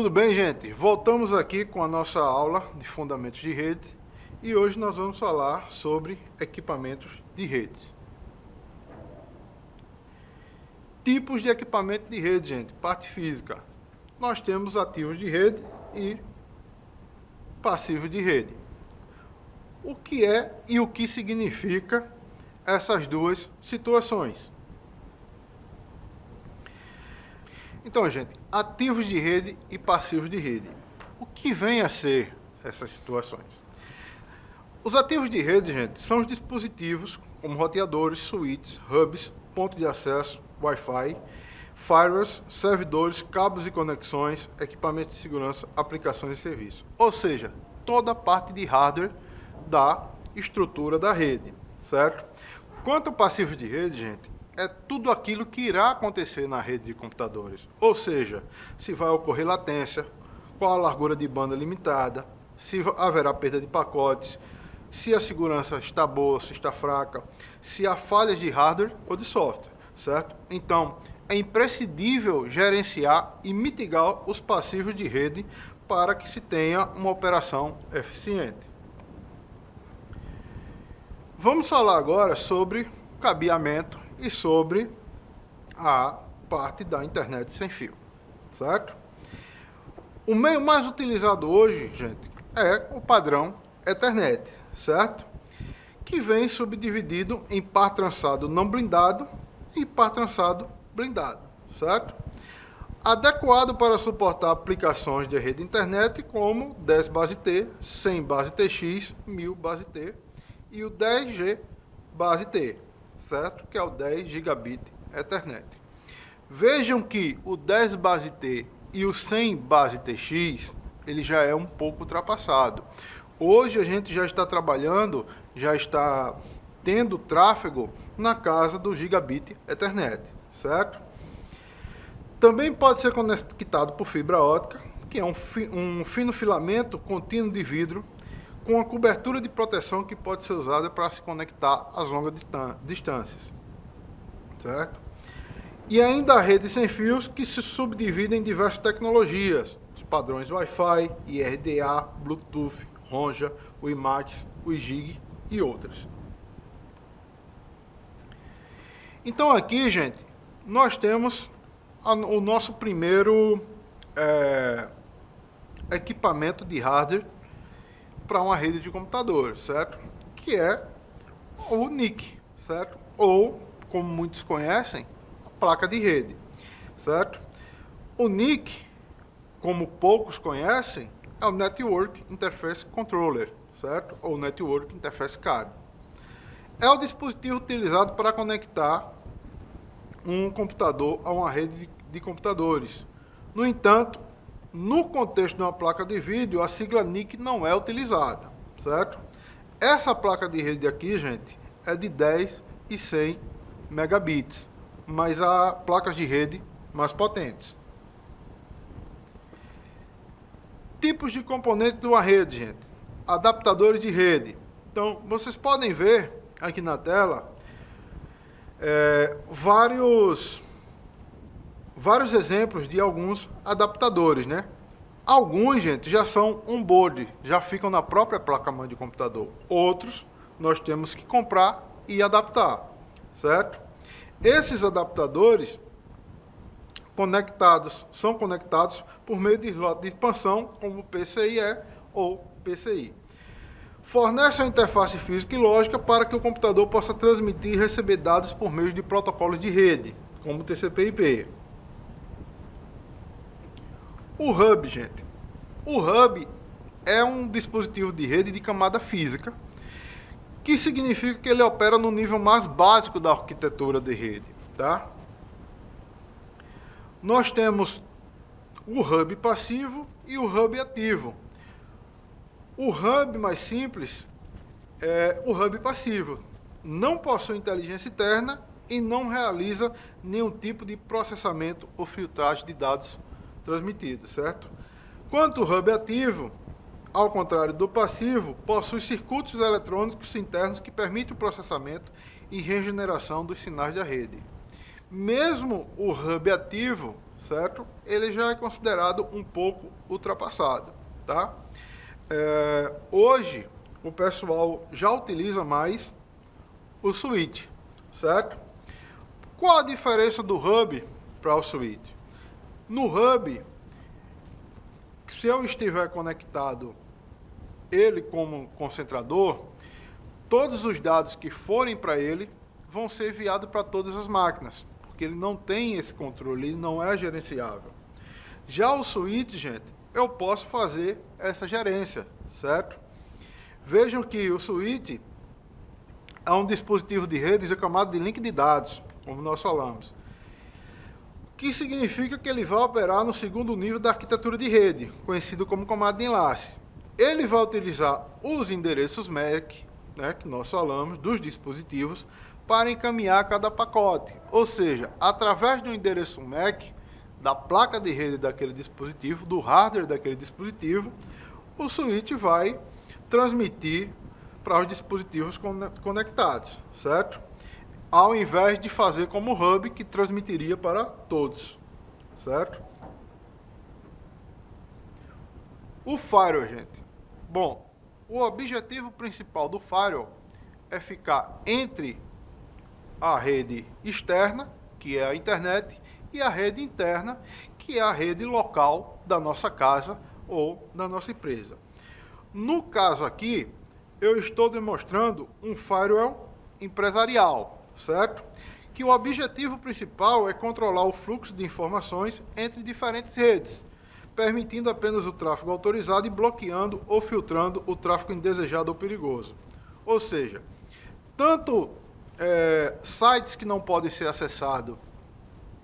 Tudo bem, gente? Voltamos aqui com a nossa aula de fundamentos de rede e hoje nós vamos falar sobre equipamentos de rede. Tipos de equipamento de rede, gente. Parte física. Nós temos ativos de rede e passivos de rede. O que é e o que significa essas duas situações? Então, gente, ativos de rede e passivos de rede. O que vem a ser essas situações? Os ativos de rede, gente, são os dispositivos como roteadores, switches, hubs, ponto de acesso, Wi-Fi, firewalls, servidores, cabos e conexões, equipamentos de segurança, aplicações e serviços. Ou seja, toda a parte de hardware da estrutura da rede, certo? Quanto ao passivo de rede, gente, é tudo aquilo que irá acontecer na rede de computadores. Ou seja, se vai ocorrer latência, qual a largura de banda limitada, se haverá perda de pacotes, se a segurança está boa, se está fraca, se há falhas de hardware ou de software, certo? Então, é imprescindível gerenciar e mitigar os passivos de rede para que se tenha uma operação eficiente. Vamos falar agora sobre cabeamento e sobre a parte da internet sem fio, certo? O meio mais utilizado hoje, gente, é o padrão Ethernet, certo? Que vem subdividido em par trançado não blindado e par trançado blindado, certo? Adequado para suportar aplicações de rede internet como 10 base T, 100 base TX, 1000 base T e o 10G base T, certo? Que é o 10 gigabit Ethernet. Vejam que o 10 base T e o 100 base TX, ele já é um pouco ultrapassado. Hoje a gente já está trabalhando, já está tendo tráfego na casa do gigabit Ethernet, certo? Também pode ser conectado por fibra ótica, que é um fino filamento contínuo de vidro com uma cobertura de proteção que pode ser usada para se conectar às longas distâncias, certo? E ainda a rede sem fios, que se subdivide em diversas tecnologias, os padrões Wi-Fi, IRDA, Bluetooth, Ronja, WiMAX, WiGig e outras. Então aqui, gente, nós temos o nosso primeiro equipamento de hardware para uma rede de computadores, certo? Que é o NIC, certo? Ou, como muitos conhecem, a placa de rede, certo? O NIC, como poucos conhecem, é o Network Interface Controller, certo? Ou Network Interface Card. É o dispositivo utilizado para conectar um computador a uma rede de computadores. No entanto, no contexto de uma placa de vídeo, a sigla NIC não é utilizada, certo? Essa placa de rede aqui, gente, é de 10 e 100 megabits, mas há placas de rede mais potentes. Tipos de componentes de uma rede, gente. Adaptadores de rede. Então, vocês podem ver aqui na tela vários exemplos de alguns adaptadores, né? Alguns, gente, já são on-board, já ficam na própria placa-mãe de computador. Outros, nós temos que comprar e adaptar, certo? Esses adaptadores são conectados por meio de slot de expansão, como PCIe ou PCI. Fornece uma interface física e lógica para que o computador possa transmitir e receber dados por meio de protocolos de rede, como TCP/IP. O hub, gente. O hub é um dispositivo de rede de camada física, que significa que ele opera no nível mais básico da arquitetura de rede, tá? Nós temos o hub passivo e o hub ativo. O hub mais simples é o hub passivo. Não possui inteligência interna e não realiza nenhum tipo de processamento ou filtragem de dados transmitidos, certo? Quanto o hub ativo, ao contrário do passivo, possui circuitos eletrônicos internos que permitem o processamento e regeneração dos sinais da rede. Mesmo o hub ativo certo? Ele já é considerado um pouco ultrapassado, tá? Hoje, o pessoal já utiliza mais o switch, certo? Qual a diferença do hub para o switch? No hub, se eu estiver conectado ele como concentrador, todos os dados que forem para ele vão ser enviados para todas as máquinas, porque ele não tem esse controle, ele não é gerenciável. Já o switch, gente, eu posso fazer essa gerência, certo? Vejam que o switch é um dispositivo de rede chamado de link de dados, como nós falamos, que significa que ele vai operar no segundo nível da arquitetura de rede, conhecido como comando de enlace. Ele vai utilizar os endereços MAC, né, que nós falamos, dos dispositivos, para encaminhar cada pacote. Ou seja, através do endereço MAC, da placa de rede daquele dispositivo, do hardware daquele dispositivo, o switch vai transmitir para os dispositivos conectados, certo? Ao invés de fazer como o hub, que transmitiria para todos, certo? O firewall, gente. Bom, o objetivo principal do firewall é ficar entre a rede externa, que é a internet, e a rede interna, que é a rede local da nossa casa ou da nossa empresa. No caso aqui, eu estou demonstrando um firewall empresarial, certo? Que o objetivo principal é controlar o fluxo de informações entre diferentes redes, permitindo apenas o tráfego autorizado e bloqueando ou filtrando o tráfego indesejado ou perigoso. Ou seja, tanto sites que não podem ser acessados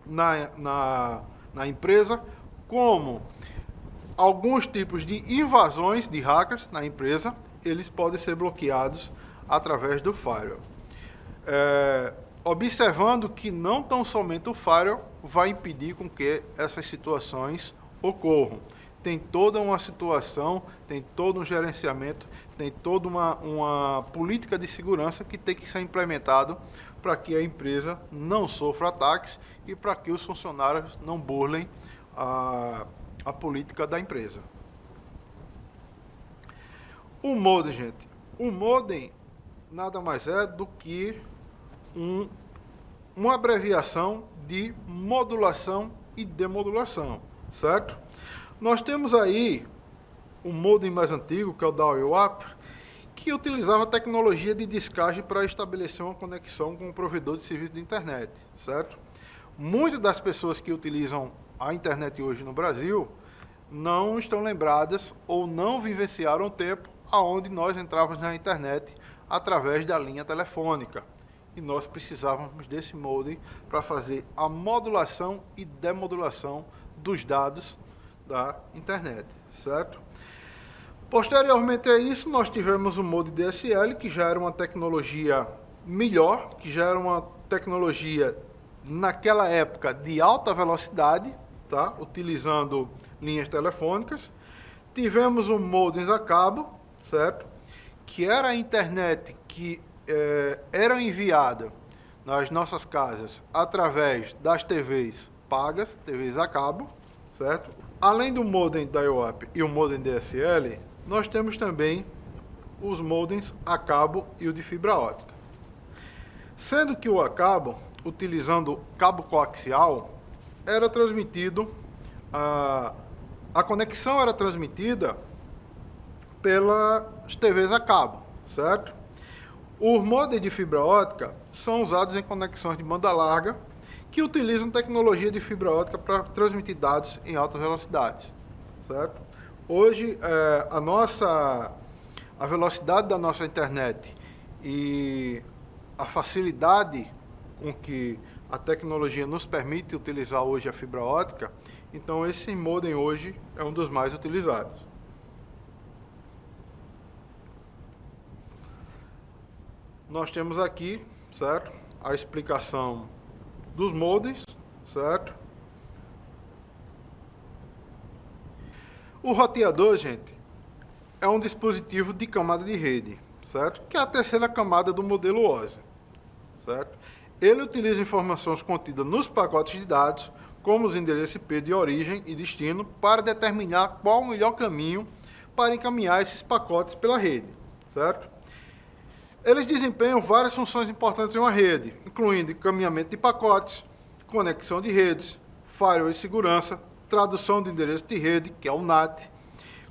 na empresa, como alguns tipos de invasões de hackers na empresa, eles podem ser bloqueados através do firewall. Observando que não tão somente o firewall vai impedir com que essas situações ocorram. Tem toda uma situação, tem todo um gerenciamento, tem toda uma política de segurança que tem que ser implementado para que a empresa não sofra ataques e para que os funcionários não burlem a política da empresa. O modem, gente. O modem nada mais é do que uma abreviação de modulação e demodulação, certo? Nós temos aí o modem mais antigo, que é o dial-up, que utilizava a tecnologia de descagem para estabelecer uma conexão com o provedor de serviço de internet, certo? Muitas das pessoas que utilizam a internet hoje no Brasil não estão lembradas ou não vivenciaram o tempo onde nós entrávamos na internet através da linha telefônica. E nós precisávamos desse modem para fazer a modulação e demodulação dos dados da internet, certo? Posteriormente a isso, nós tivemos o modem DSL, que já era uma tecnologia melhor, que já era uma tecnologia, naquela época, de alta velocidade, tá? Utilizando linhas telefônicas. Tivemos o modems a cabo, certo? Que era a internet que era enviada nas nossas casas através das TVs pagas, TVs a cabo, certo? Além do modem dial-up e o modem DSL, nós temos também os modems a cabo e o de fibra ótica. Sendo que o a cabo, utilizando cabo coaxial, era transmitido, a conexão era transmitida pelas TVs a cabo, certo? Os modems de fibra ótica são usados em conexões de banda larga que utilizam tecnologia de fibra ótica para transmitir dados em altas velocidades, certo? Hoje, a velocidade da nossa internet e a facilidade com que a tecnologia nos permite utilizar hoje a fibra ótica, então esse modem hoje é um dos mais utilizados. Nós temos aqui, certo, a explicação dos modems, certo? O roteador, gente, é um dispositivo de camada de rede, certo? Que é a terceira camada do modelo OSI, certo? Ele utiliza informações contidas nos pacotes de dados como os endereços IP de origem e destino, para determinar qual o melhor caminho para encaminhar esses pacotes pela rede, certo? Eles desempenham várias funções importantes em uma rede, incluindo encaminhamento de pacotes, conexão de redes, firewall e segurança, tradução de endereço de rede, que é o NAT,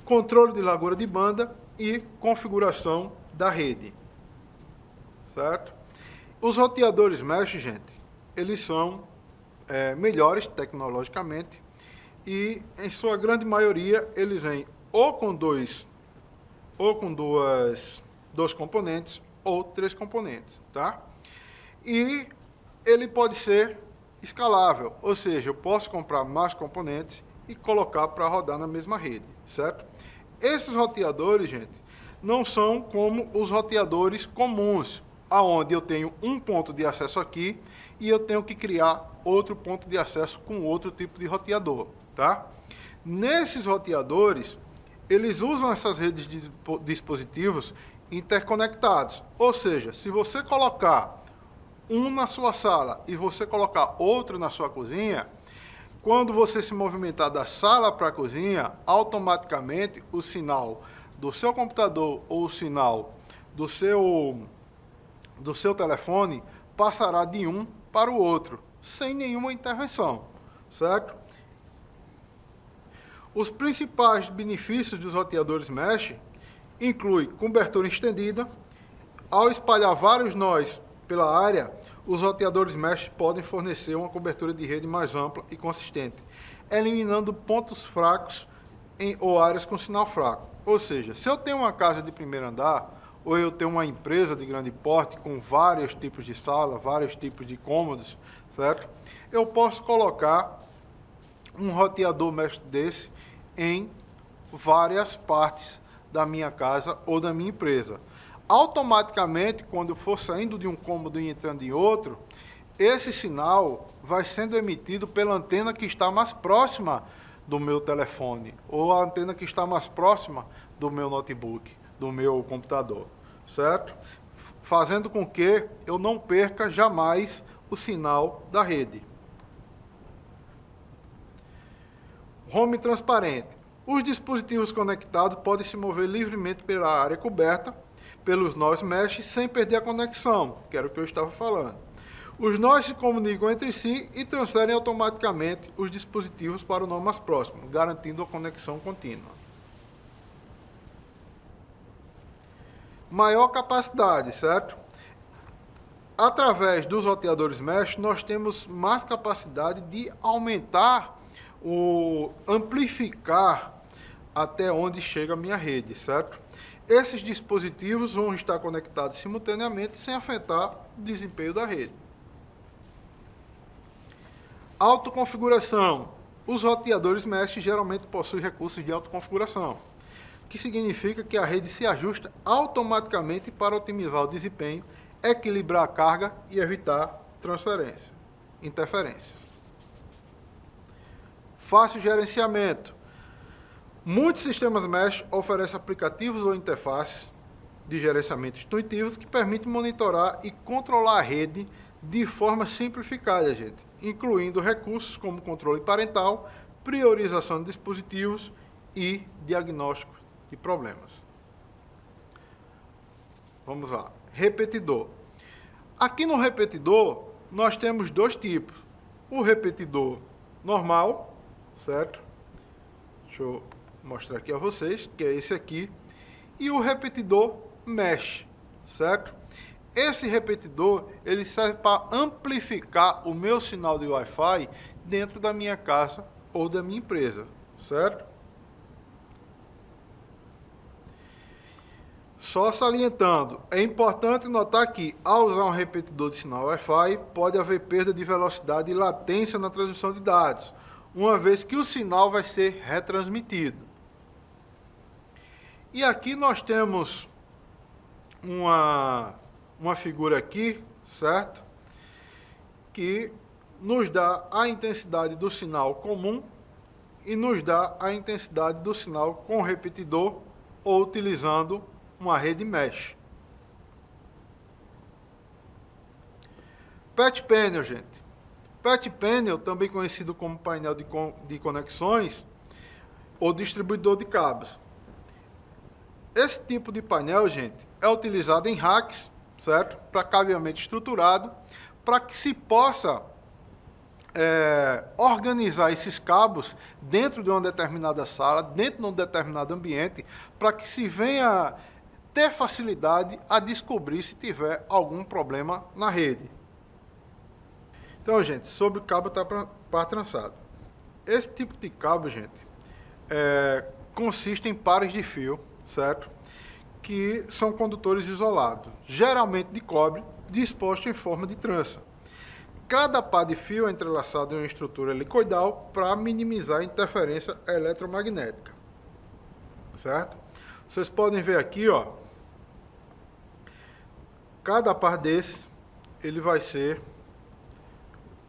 controle de largura de banda e configuração da rede, certo? Os roteadores mesh, gente, eles são melhores tecnologicamente e, em sua grande maioria, eles vêm ou com dois componentes ou 3 componentes, tá? E ele pode ser escalável, ou seja, eu posso comprar mais componentes e colocar para rodar na mesma rede, certo? Esses roteadores, gente, não são como os roteadores comuns, aonde eu tenho um ponto de acesso aqui e eu tenho que criar outro ponto de acesso com outro tipo de roteador, tá? Nesses roteadores, eles usam essas redes de dispositivos interconectados, ou seja, se você colocar um na sua sala e você colocar outro na sua cozinha, quando você se movimentar da sala para a cozinha, automaticamente o sinal do seu computador ou o sinal do seu telefone passará de um para o outro, sem nenhuma intervenção, certo? Os principais benefícios dos roteadores mesh incluem cobertura estendida. Ao espalhar vários nós pela área, os roteadores mesh podem fornecer uma cobertura de rede mais ampla e consistente, eliminando pontos fracos ou áreas com sinal fraco. Ou seja, se eu tenho uma casa de primeiro andar, ou eu tenho uma empresa de grande porte com vários tipos de sala, vários tipos de cômodos, certo? Eu posso colocar um roteador mesh desse em várias partes da minha casa ou da minha empresa. Automaticamente, quando eu for saindo de um cômodo e entrando em outro, esse sinal vai sendo emitido pela antena que está mais próxima do meu telefone, ou a antena que está mais próxima do meu notebook, do meu computador, certo? Fazendo com que eu não perca jamais o sinal da rede. Home transparente. Os dispositivos conectados podem se mover livremente pela área coberta pelos nós mesh sem perder a conexão, que era o que eu estava falando. Os nós se comunicam entre si e transferem automaticamente os dispositivos para o nó mais próximo, garantindo a conexão contínua. Maior capacidade, certo? Através dos roteadores mesh, nós temos mais capacidade de aumentar ou amplificar até onde chega a minha rede, certo? Esses dispositivos vão estar conectados simultaneamente sem afetar o desempenho da rede. Autoconfiguração. Os roteadores mesh geralmente possuem recursos de autoconfiguração, que significa que a rede se ajusta automaticamente para otimizar o desempenho, equilibrar a carga e evitar interferências. Fácil gerenciamento. Muitos sistemas mesh oferecem aplicativos ou interfaces de gerenciamento intuitivos que permitem monitorar e controlar a rede de forma simplificada, gente, incluindo recursos como controle parental, priorização de dispositivos e diagnóstico de problemas. Vamos lá. Repetidor. Aqui no repetidor, nós temos dois tipos. O repetidor normal, certo? Deixa eu mostrar aqui a vocês, que é esse aqui. E o repetidor mesh, certo? Esse repetidor, ele serve para amplificar o meu sinal de Wi-Fi dentro da minha casa ou da minha empresa, certo? Só salientando, é importante notar que, ao usar um repetidor de sinal Wi-Fi, pode haver perda de velocidade e latência na transmissão de dados, uma vez que o sinal vai ser retransmitido. E aqui nós temos uma figura aqui, certo? Que nos dá a intensidade do sinal comum e nos dá a intensidade do sinal com repetidor ou utilizando uma rede mesh. Patch panel, gente. PET Panel, também conhecido como painel de conexões ou distribuidor de cabos. Esse tipo de painel, gente, é utilizado em racks, certo? Para cabeamento estruturado, para que se possa organizar esses cabos dentro de uma determinada sala, dentro de um determinado ambiente, para que se venha ter facilidade a descobrir se tiver algum problema na rede. Então, gente, sobre o cabo par trançado. Esse tipo de cabo, gente, consiste em pares de fio, certo? Que são condutores isolados, geralmente de cobre, disposto em forma de trança. Cada par de fio é entrelaçado em uma estrutura helicoidal para minimizar a interferência eletromagnética, certo? Vocês podem ver aqui, ó, cada par desse, ele vai ser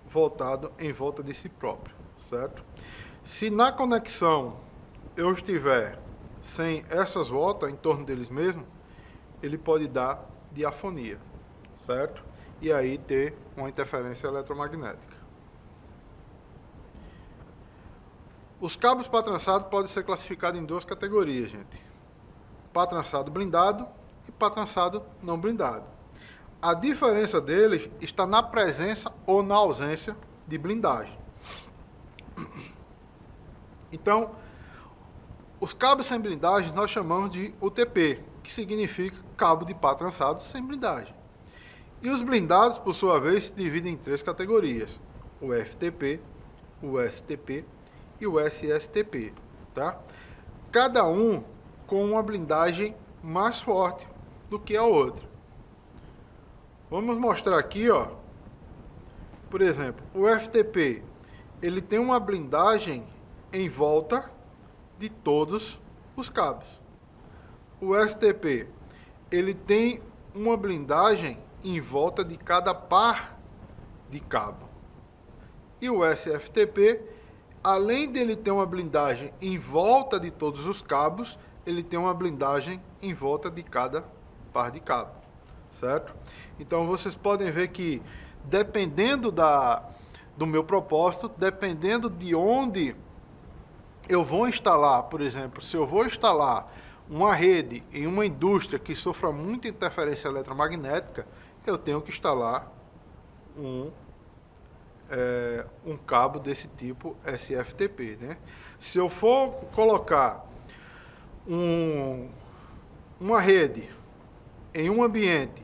voltado em volta de si próprio, certo? Se na conexão eu estiver sem essas voltas em torno deles mesmos, ele pode dar diafonia, certo? E aí ter uma interferência eletromagnética. Os cabos par trançado podem ser classificados em duas categorias, gente. Par trançado blindado e par trançado não blindado. A diferença deles está na presença ou na ausência de blindagem. Então, os cabos sem blindagem nós chamamos de UTP, que significa cabo de par trançado sem blindagem. E os blindados, por sua vez, se dividem em três categorias: o FTP, o STP e o SSTP, tá? Cada um com uma blindagem mais forte do que a outra. Vamos mostrar aqui, ó. Por exemplo, o FTP, ele tem uma blindagem em volta de todos os cabos. O STP, ele tem uma blindagem em volta de cada par de cabo. E o SFTP, além dele ter uma blindagem em volta de todos os cabos, ele tem uma blindagem em volta de cada par de cabo, certo? Então vocês podem ver que, dependendo do meu propósito, dependendo de onde eu vou instalar, por exemplo, se eu vou instalar uma rede em uma indústria que sofra muita interferência eletromagnética, eu tenho que instalar um cabo desse tipo SFTP, né? Se eu for colocar uma rede em um ambiente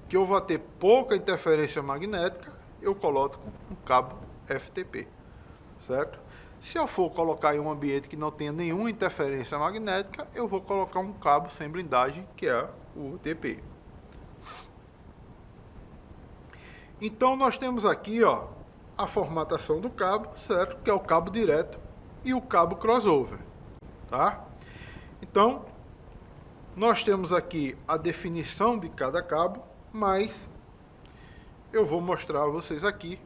que eu vou ter pouca interferência magnética, eu coloco um cabo FTP, certo? Se eu for colocar em um ambiente que não tenha nenhuma interferência magnética, eu vou colocar um cabo sem blindagem, que é o UTP. Então nós temos aqui, ó, a formatação do cabo, certo? Que é o cabo direto e o cabo crossover, tá? Então, nós temos aqui a definição de cada cabo, mas eu vou mostrar a vocês aqui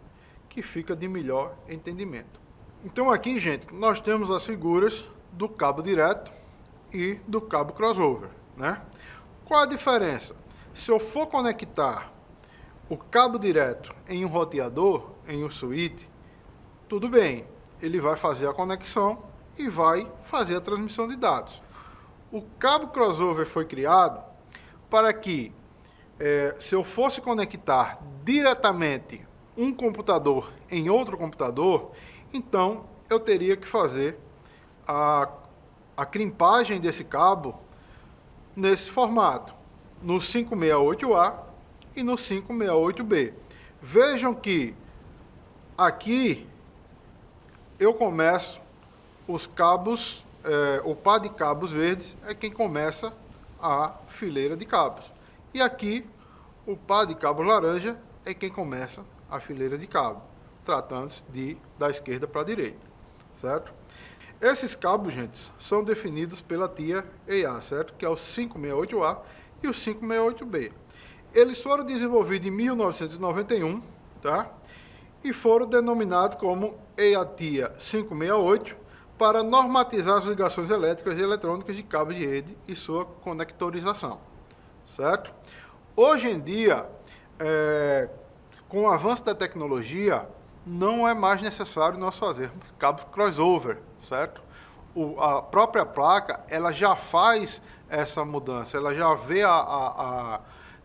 que fica de melhor entendimento. Então aqui, gente, nós temos as figuras do cabo direto e do cabo crossover, né? Qual a diferença? Se eu for conectar o cabo direto em um roteador, em um switch, tudo bem, ele vai fazer a conexão e vai fazer a transmissão de dados. O cabo crossover foi criado para que, se eu fosse conectar diretamente um computador em outro computador, então eu teria que fazer a crimpagem desse cabo nesse formato, no 568A e no 568B. Vejam que aqui eu começo os cabos, o par de cabos verdes é quem começa a fileira de cabos. E aqui o par de cabos laranja é quem começa a fileira de cabo, tratando-se da esquerda para a direita, certo? Esses cabos, gente, são definidos pela TIA EA, certo? Que é o 568A e o 568B. Eles foram desenvolvidos em 1991, tá? E foram denominados como EATIA 568 para normatizar as ligações elétricas e eletrônicas de cabos de rede e sua conectorização, certo? Hoje em dia, com o avanço da tecnologia, não é mais necessário nós fazermos cabos crossover, certo? A própria placa, ela já faz essa mudança, ela já vê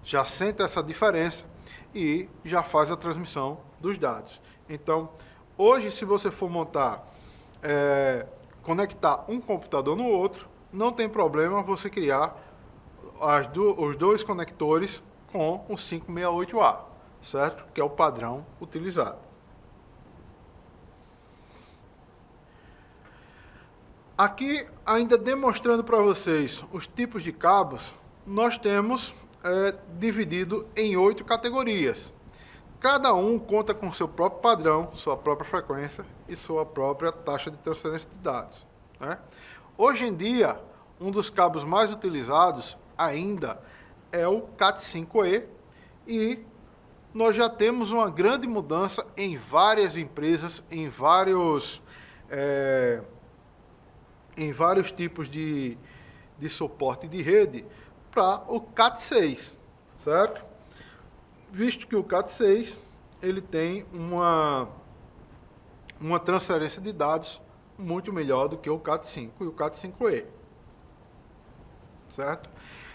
já sente essa diferença e já faz a transmissão dos dados. Então, hoje, se você for montar, conectar um computador no outro, não tem problema você criar os dois conectores com o 568A, certo? Que é o padrão utilizado. Aqui, ainda demonstrando para vocês os tipos de cabos, nós temos dividido em 8 categorias. Cada um conta com seu próprio padrão, sua própria frequência e sua própria taxa de transferência de dados, né? Hoje em dia, um dos cabos mais utilizados ainda é o Cat5e, e nós já temos uma grande mudança em várias empresas, em vários tipos de suporte de rede para o Cat6, certo? Visto que o Cat6 ele tem uma transferência de dados muito melhor do que o Cat5 e o Cat5e, certo?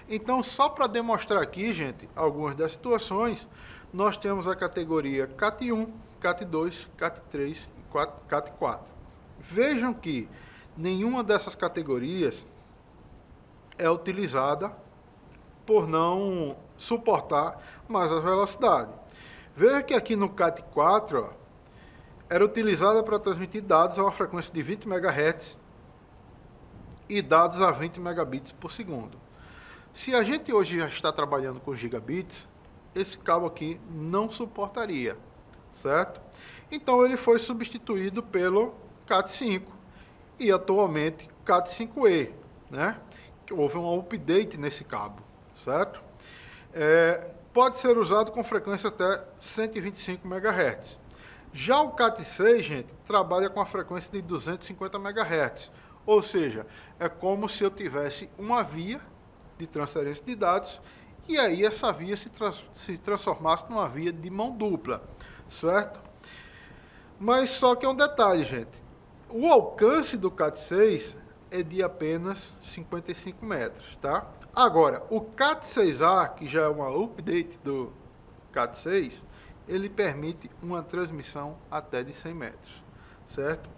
Então, só para demonstrar aqui, gente, algumas das situações, nós temos a categoria Cat1, Cat2, Cat3 e Cat4. Vejam que nenhuma dessas categorias é utilizada por não suportar mais a velocidade. Veja que aqui no Cat4, era utilizada para transmitir dados a uma frequência de 20 MHz e dados a 20 megabits por segundo. Se a gente hoje já está trabalhando com gigabits, esse cabo aqui não suportaria, certo? Então ele foi substituído pelo Cat5 e atualmente Cat5e, né? Houve um update nesse cabo, certo? Pode ser usado com frequência até 125 MHz. Já o Cat6, gente, trabalha com a frequência de 250 MHz, ou seja, é como se eu tivesse uma via de transferência de dados e aí essa via se transformasse numa via de mão dupla, certo? Mas só que é um detalhe, gente. O alcance do Cat6 é de apenas 55 metros, tá? Agora, o Cat6A, que já é uma update do Cat6, ele permite uma transmissão até de 100 metros, certo?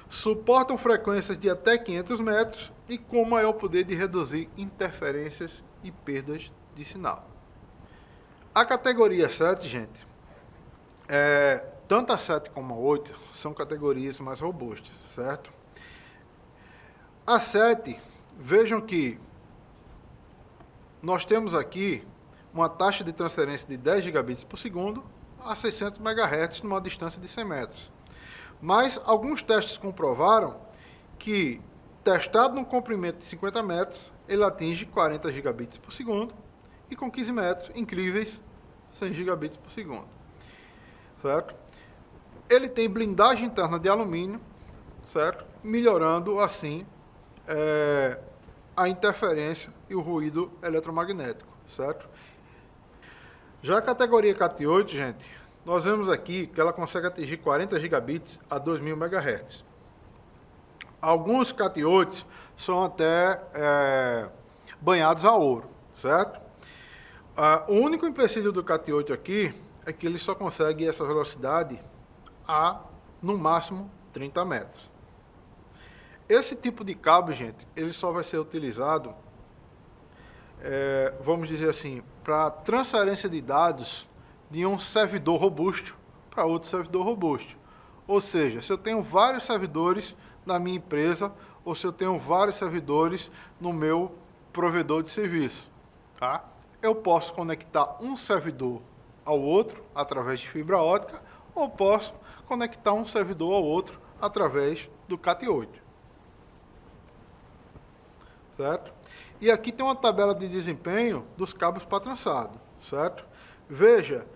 Suportam frequências de até 500 metros e com maior poder de reduzir interferências e perdas de sinal. A categoria 7, gente, tanto a 7 como a 8 são categorias mais robustas, certo? A 7, vejam que nós temos aqui uma taxa de transferência de 10 gigabits por segundo a 600 MHz numa distância de 100 metros. Mas alguns testes comprovaram que, testado num comprimento de 50 metros, ele atinge 40 gigabits por segundo e com 15 metros, incríveis, 100 gigabits por segundo, certo? Ele tem blindagem interna de alumínio, certo? Melhorando assim a interferência e o ruído eletromagnético, certo? Já a categoria Cat8, gente, nós vemos aqui que ela consegue atingir 40 gigabits a 2000 MHz. Alguns Cat8 são até banhados a ouro, certo? O único empecilho do Cat8 aqui é que ele só consegue essa velocidade a, no máximo, 30 metros. Esse tipo de cabo, gente, ele só vai ser utilizado, vamos dizer assim, para transferência de dados de um servidor robusto para outro servidor robusto. Ou seja, se eu tenho vários servidores na minha empresa ou se eu tenho vários servidores no meu provedor de serviço, tá? Eu posso conectar um servidor ao outro através de fibra ótica ou posso conectar um servidor ao outro através do Cat8. Certo? E aqui tem uma tabela de desempenho dos cabos para trançado, certo? Veja,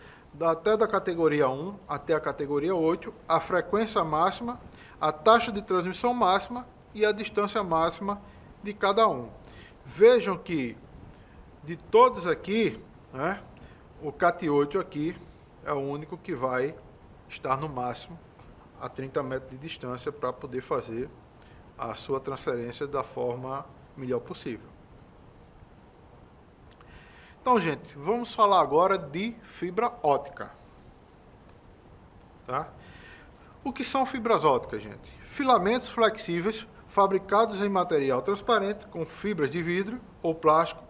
até da categoria 1 até a categoria 8, a frequência máxima, a taxa de transmissão máxima e a distância máxima de cada um. Vejam que de todos aqui, né, o Cat8 aqui é o único que vai estar no máximo a 30 metros de distância para poder fazer a sua transferência da forma melhor possível. Então, gente, vamos falar agora de fibra ótica. Tá? O que são fibras óticas, gente? Filamentos flexíveis fabricados em material transparente com fibras de vidro ou plástico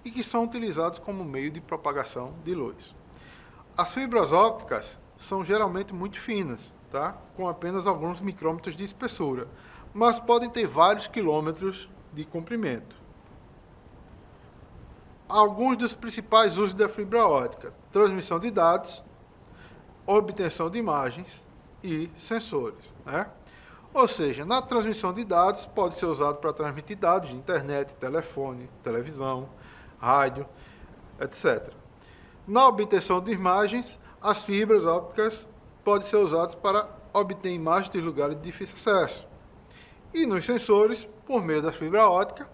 e que são utilizados como meio de propagação de luz. As fibras ópticas são geralmente muito finas, tá? Com apenas alguns micrômetros de espessura, mas podem ter vários quilômetros de comprimento. Alguns dos principais usos da fibra ótica: transmissão de dados, obtenção de imagens e sensores, né? Ou seja, na transmissão de dados pode ser usado para transmitir dados de internet, telefone, televisão, rádio, etc. Na obtenção de imagens, as fibras ópticas podem ser usadas para obter imagens de lugares de difícil acesso. E nos sensores, por meio da fibra óptica,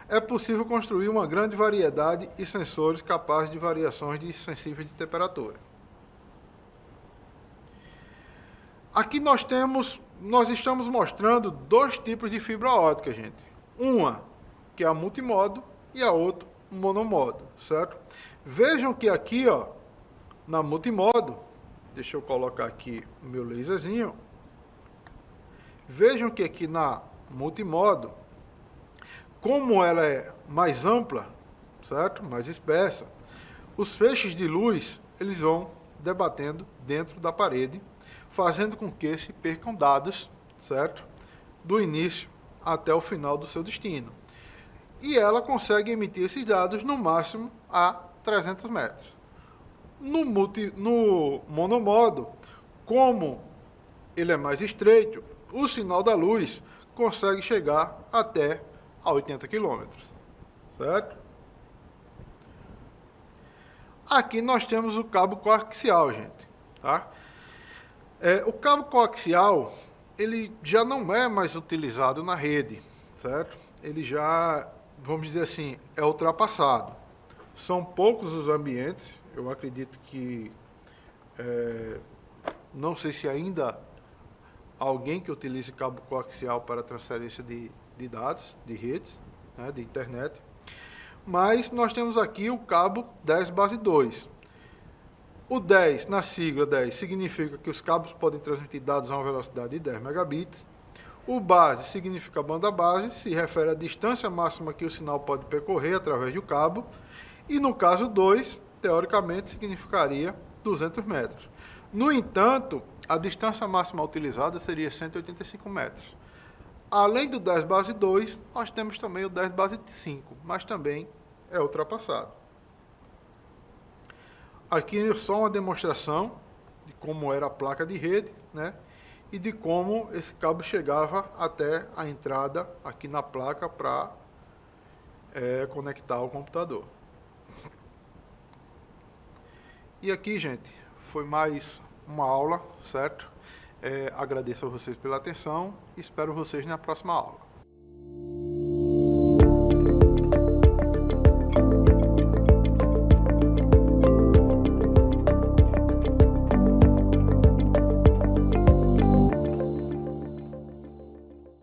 é possível construir uma grande variedade de sensores capazes de variações sensíveis de temperatura. Aqui nós estamos mostrando dois tipos de fibra ótica, gente. Uma que é a multimodo e a outra monomodo, certo? Vejam que aqui, ó, na multimodo, deixa eu colocar aqui o meu laserzinho. Vejam que aqui na multimodo, como ela é mais ampla, certo? Mais espessa, os feixes de luz, eles vão debatendo dentro da parede, fazendo com que se percam dados, certo? Do início até o final do seu destino. E ela consegue emitir esses dados no máximo a 300 metros. No monomodo, como ele é mais estreito, o sinal da luz consegue chegar até a 80 km, certo? Aqui nós temos o cabo coaxial, gente, tá? O cabo coaxial, ele já não é mais utilizado na rede, certo? Ele já, vamos dizer assim, é ultrapassado. São poucos os ambientes, eu acredito que, não sei se ainda alguém que utilize cabo coaxial para transferência de dados, de redes, né, de internet, mas nós temos aqui o cabo 10 base 2. O 10, na sigla 10, significa que os cabos podem transmitir dados a uma velocidade de 10 megabits. O base significa banda base, se refere à distância máxima que o sinal pode percorrer através do cabo. E no caso 2, teoricamente, significaria 200 metros. No entanto, a distância máxima utilizada seria 185 metros. Além do 10 base 2, nós temos também o 10 base 5, mas também é ultrapassado. Aqui é só uma demonstração de como era a placa de rede, né? E de como esse cabo chegava até a entrada aqui na placa para conectar ao computador. E aqui, gente, foi mais uma aula, certo? Agradeço a vocês pela atenção e espero vocês na próxima aula.